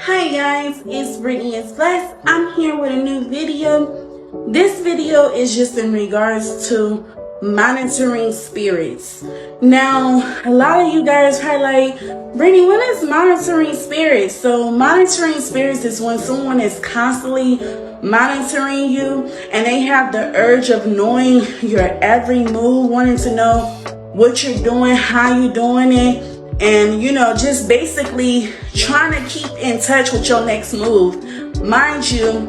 Hi guys, it's Brittany is Blessed. I'm here with a new video. This video is just in regards to monitoring spirits. Now, a lot of you guys probably like, Brittany, what is monitoring spirits? So monitoring spirits is when someone is constantly monitoring you and they have the urge of knowing your every move, wanting to know what you're doing, how you're doing it, and just basically trying to keep in touch with your next move. Mind you,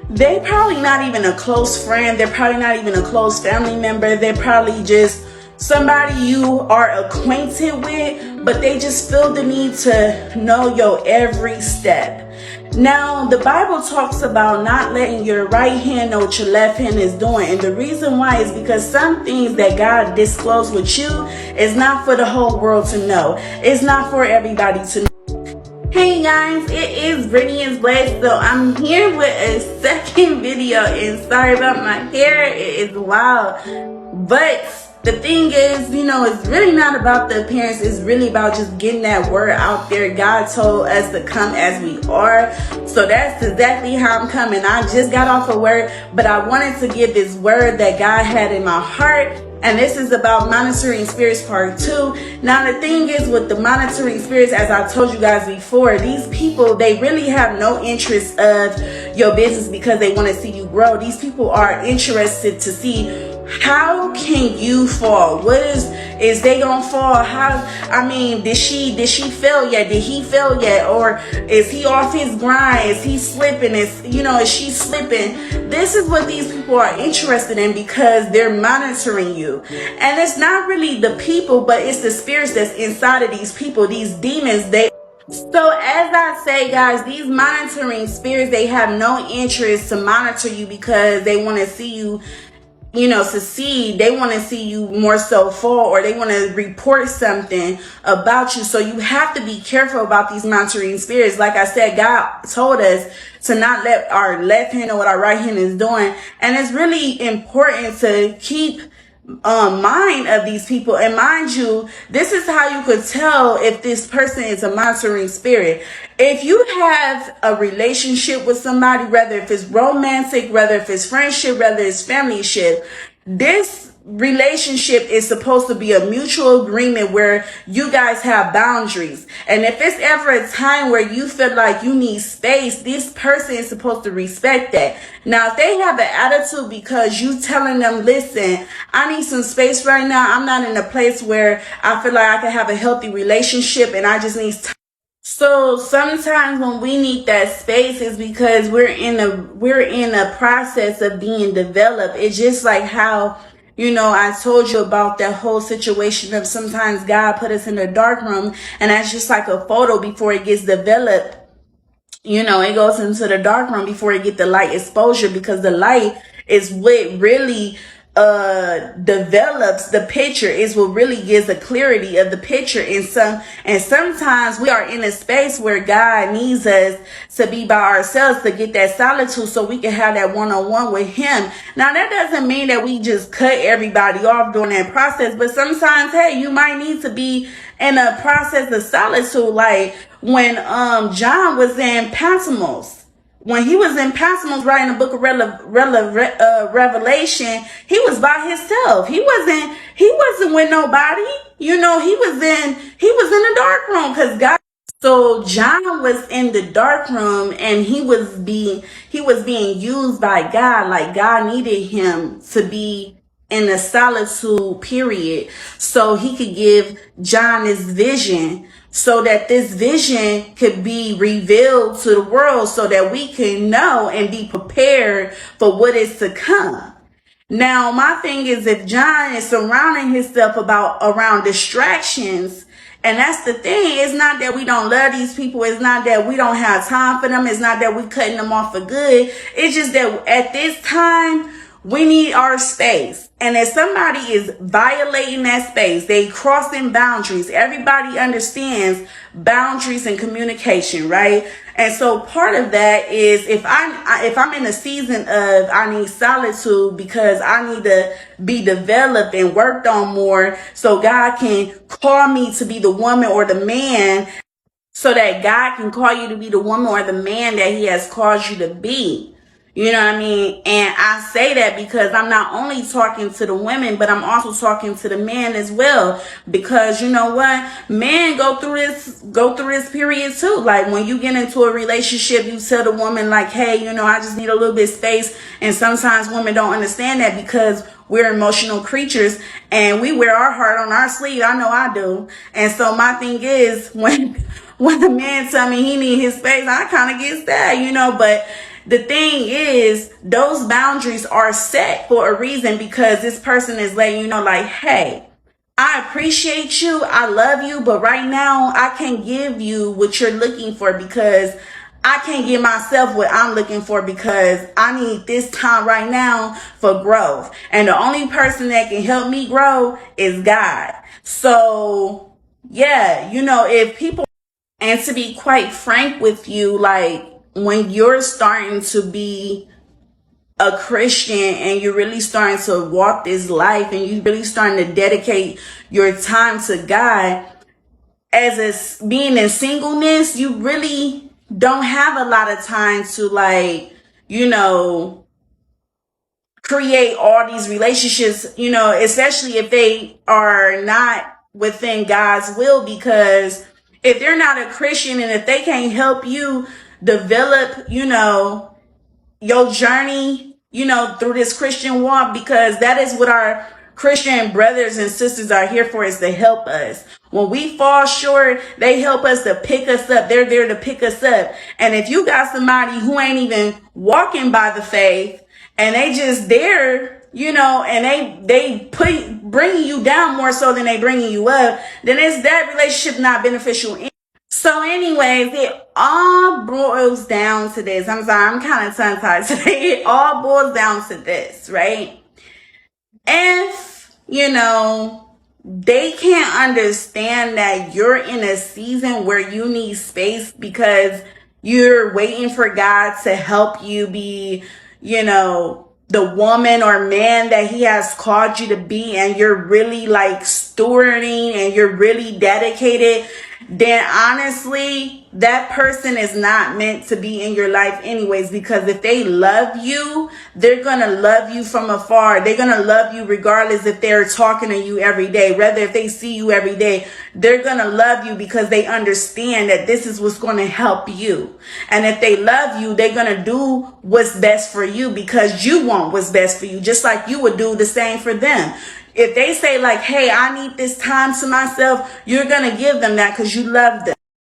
they probably not even a close friend, they're probably not even a close family member, they're probably just somebody you are acquainted with, but they just feel the need to know your every step. Now, the Bible talks about not letting your right hand know what your left hand is doing. And the reason why is because some things that God disclosed with you is not for the whole world to know. It's not for everybody to know. Hey guys, it is Brittany is Blessed. So I'm here with a second video, and sorry about my hair. It is wild. But the thing is, it's really not about the appearance. It's really about just getting that word out there. God told us to come as we are. So that's exactly how I'm coming. I just got off a word, but I wanted to give this word that God had in my heart. And this is about monitoring spirits part 2. Now, the thing is with the monitoring spirits, as I told you guys before, these people, they really have no interest of your business because they want to see you grow. These people are interested to see how can you fall? What is they gonna fall? Did she fail yet? Did he fail yet? Or is he off his grind? Is he slipping? Is she slipping? This is what these people are interested in because they're monitoring you. And it's not really the people, but it's the spirits that's inside of these people, these demons. So as I say, guys, these monitoring spirits, they have no interest to monitor you because they want to see you succeed. They want to see you more so fall, or they want to report something about you. So you have to be careful about these monitoring spirits. Like I said, God told us to not let our left hand know what our right hand is doing. And it's really important to keep mind of these people. And mind you, this is how you could tell if this person is a monitoring spirit. If you have a relationship with somebody, whether if it's romantic, whether if it's friendship, whether it's familyship, this relationship is supposed to be a mutual agreement where you guys have boundaries. And if it's ever a time where you feel like you need space, this person is supposed to respect that. Now, if they have an attitude because you telling them, listen, I need some space right now, I'm not in a place where I feel like I can have a healthy relationship and I just need time. So sometimes when we need that space is because we're in a process of being developed. It's just like how I told you about that whole situation of sometimes God put us in a dark room, and that's just like a photo before it gets developed. It goes into the dark room before it get the light exposure, because the light is what really develops the picture, is what really gives the clarity of the picture. And sometimes we are in a space where God needs us to be by ourselves to get that solitude so we can have that one-on-one with him. Now, that doesn't mean that we just cut everybody off during that process, but sometimes, hey, you might need to be in a process of solitude. Like when John was in Patmos. When he was in Patmos writing the book of Revelation, he was by himself. He wasn't with nobody. He was in the dark room because God. So John was in the dark room and he was being used by God. Like God needed him to be in a solitude period so he could give John his vision, so that this vision could be revealed to the world so that we can know and be prepared for what is to come. Now, my thing is, if John is surrounding himself around distractions, and that's the thing, it's not that we don't love these people, it's not that we don't have time for them, it's not that we're cutting them off for good, it's just that at this time, we need our space. And if somebody is violating that space, they crossing boundaries. Everybody understands boundaries and communication, right? And so part of that is if I'm in a season of I need solitude because I need to be developed and worked on more so God can call me to be the woman or the man so that God can call you to be the woman or the man that he has caused you to be. You know what I mean? And I say that because I'm not only talking to the women, but I'm also talking to the men as well. Because you know what? Men go through this period too. Like when you get into a relationship, you tell the woman like, hey, you know, I just need a little bit of space. And sometimes women don't understand that because we're emotional creatures and we wear our heart on our sleeve. I know I do. And so my thing is when a man tell me he need his space, I kind of get sad, you know, but the thing is, those boundaries are set for a reason because this person is letting you know, like, hey, I appreciate you, I love you, but right now I can't give you what you're looking for because I can't give myself what I'm looking for because I need this time right now for growth. And the only person that can help me grow is God. So, yeah, you know, if people, and to be quite frank with you, like, when you're starting to be a Christian and you're really starting to walk this life and you're really starting to dedicate your time to God, as being in singleness, you really don't have a lot of time to, like, you know, create all these relationships, you know, especially if they are not within God's will, because if they're not a Christian and if they can't help you develop, you know, your journey, you know, through this Christian walk, because that is what our Christian brothers and sisters are here for, is to help us. When we fall short, they help us to pick us up. They're there to pick us up. And if you got somebody who ain't even walking by the faith and they just there, you know, and they bringing you down more so than they bringing you up, then is that relationship not beneficial? So anyways, it all boils down to this. I'm sorry, I'm kind of tongue-tied today. It all boils down to this, right? If, you know, they can't understand that you're in a season where you need space because you're waiting for God to help you be, you know, the woman or man that he has called you to be, and you're really like stewarding and you're really dedicated, then honestly, that person is not meant to be in your life anyways, because if they love you, they're going to love you from afar. They're going to love you regardless if they're talking to you every day. Rather, if they see you every day, they're going to love you because they understand that this is what's going to help you. And if they love you, they're going to do what's best for you because you want what's best for you, just like you would do the same for them. If they say like, hey, I need this time to myself, you're going to give them that because you love them.